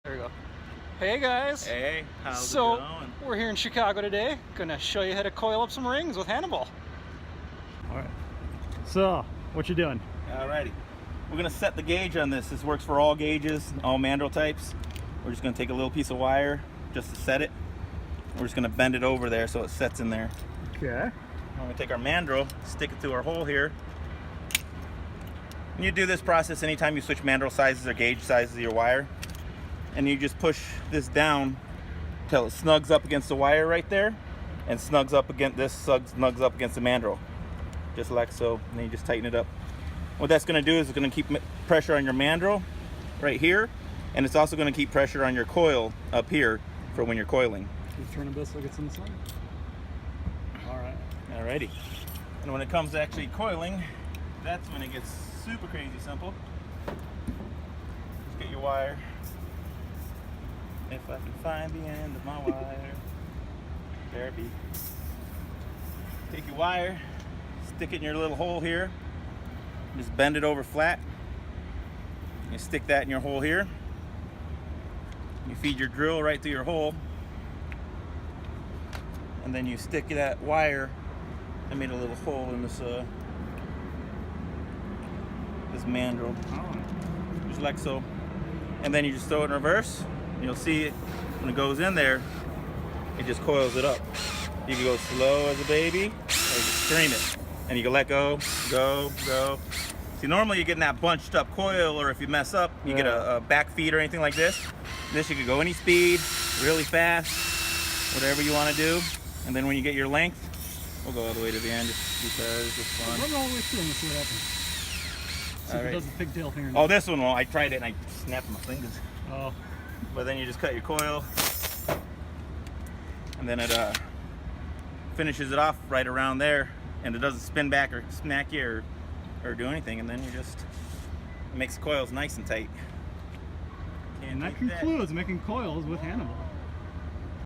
There we go. Hey guys. Hey, how's it So going? we're here in Chicago today. Gonna show you how to coil up some rings with Hanibal. All right. So, what you doing? Alrighty. We're gonna set the gauge on this. This works for all gauges, all mandrel types. We're just gonna take a little piece of wire just to set it. We're just gonna bend it over there so it sets in there. Okay. We're gonna take our mandrel, stick it through our hole here. And you do this process anytime you switch mandrel sizes or gauge sizes of your wire. And you just push this down till it snugs up against the wire right there, and snugs up against snugs up against the mandrel, just like so. And then you just tighten it up. What that's going to do is it's going to keep pressure on your mandrel right here, and it's also going to keep pressure on your coil up here for when you're coiling. You turn a bit so it gets in the sun. All right. Alrighty. And when it comes to actually coiling, that's when it gets super crazy simple. Just get your wire. If I can find the end of my wire, there it be. Take your wire, stick it in your little hole here, just bend it over flat. You stick that in your hole here. You feed your drill right through your hole, and then you stick that wire. I made a little hole in this mandrel, just like so. And then you just throw it in reverse. You'll see it when it goes in there, it just coils it up. You can go slow as a baby, or you can scream it. And you can let go, go, go. See, normally you're getting that bunched up coil, or if you mess up, you get a back feed or anything like this. This you can go any speed, really fast, whatever you want to do. And then when you get your length, we'll go all the way to the end just because it's fun. Run all the way through and see what happens. See if it does the pigtail thing or not. Oh, this one, well, I tried it and I snapped my fingers. Oh. But then you just cut your coil, and then it finishes it off right around there, and it doesn't spin back or smack you or do anything, and then you just, it makes the coils nice and tight. And that concludes making coils with Hanibal.